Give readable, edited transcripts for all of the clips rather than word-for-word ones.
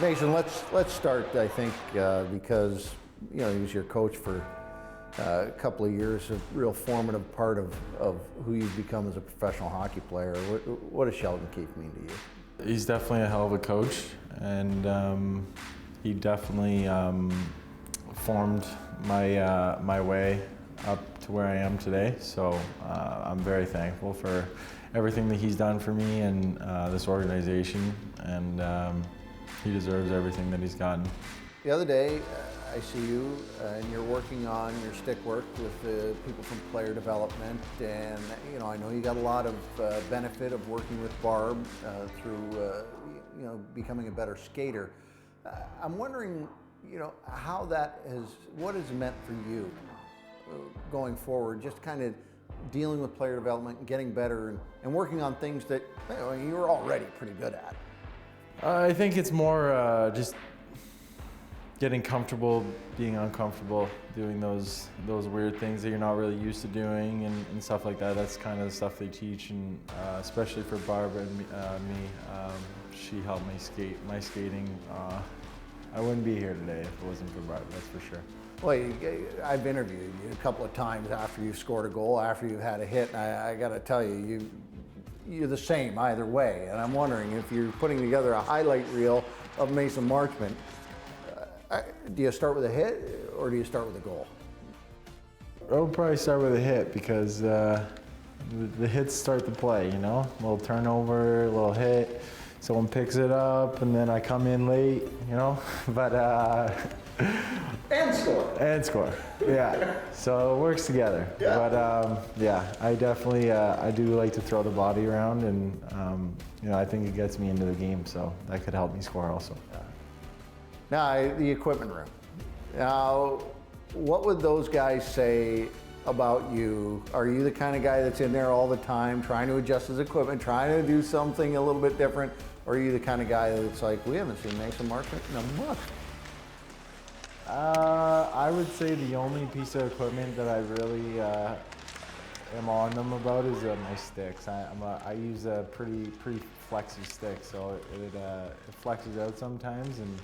Mason, let's start, I think, because he was your coach for a couple of years, a real formative part of who you've become as a professional hockey player. What does Sheldon Keefe mean to you? He's definitely a hell of a coach, and he definitely formed my way up to where I am today. So I'm very thankful for everything that he's done for me and this organization, and he deserves everything that he's gotten. The other day, I see you and you're working on your stick work with people from player development, and I know you got a lot of benefit of working with Barb through becoming a better skater. I'm wondering, how what has meant for you going forward, just kind of dealing with player development and getting better and working on things that you're already pretty good at. I think it's more just getting comfortable, being uncomfortable, doing those weird things that you're not really used to doing and stuff like that. That's kind of the stuff they teach, and especially for Barbara and me, she helped me skate. My skating, I wouldn't be here today if it wasn't for Barbara, that's for sure. Well, I've interviewed you a couple of times after you've scored a goal, after you've had a hit, and I got to tell you, you're the same either way. And I'm wondering if you're putting together a highlight reel of Mason Marchment, do you start with a hit or do you start with a goal? I would probably start with a hit because the hits start the play, a little turnover, a little hit, someone picks it up, and then I come in late, but and score. And score, yeah. So it works together. Yeah. But I definitely I do like to throw the body around, and I think it gets me into the game, so that could help me score also. Now, the equipment room. Now, what would those guys say about you? Are you the kind of guy that's in there all the time, trying to adjust his equipment, trying to do something a little bit different? Or are you the kind of guy that's like, we haven't seen Mason Marchment in a month? I would say the only piece of equipment that I really am on them about is my sticks. I use a pretty flexy stick, so it flexes out sometimes, and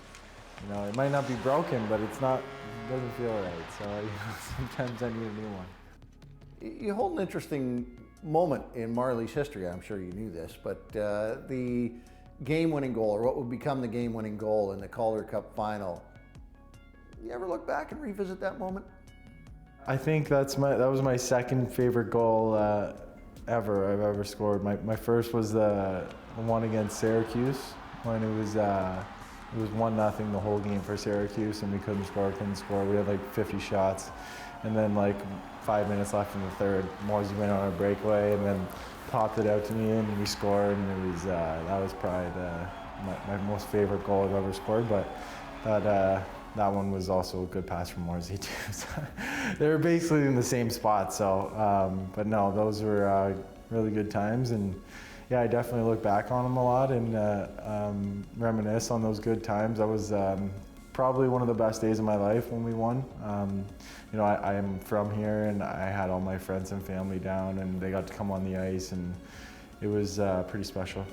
it might not be broken, but it doesn't feel right. So sometimes I need a new one. You hold an interesting moment in Marlies' history. I'm sure you knew this, but the game-winning goal, or what would become the game-winning goal in the Calder Cup final. You ever look back and revisit that moment? I think that was my second favorite goal I've ever scored. My first was the one against Syracuse when it was 1-0 the whole game for Syracuse, and we couldn't score. We had like 50 shots, and then like 5 minutes left in the third, Morsey went on a breakaway and then popped it out to me, and we scored. And that was probably my most favorite goal I've ever scored. But that one was also a good pass from Morsey too. So they were basically in the same spot. So, but no, those were really good times, and yeah, I definitely look back on them a lot and reminisce on those good times. That was probably one of the best days of my life when we won. I am from here, and I had all my friends and family down, and they got to come on the ice, and it was pretty special.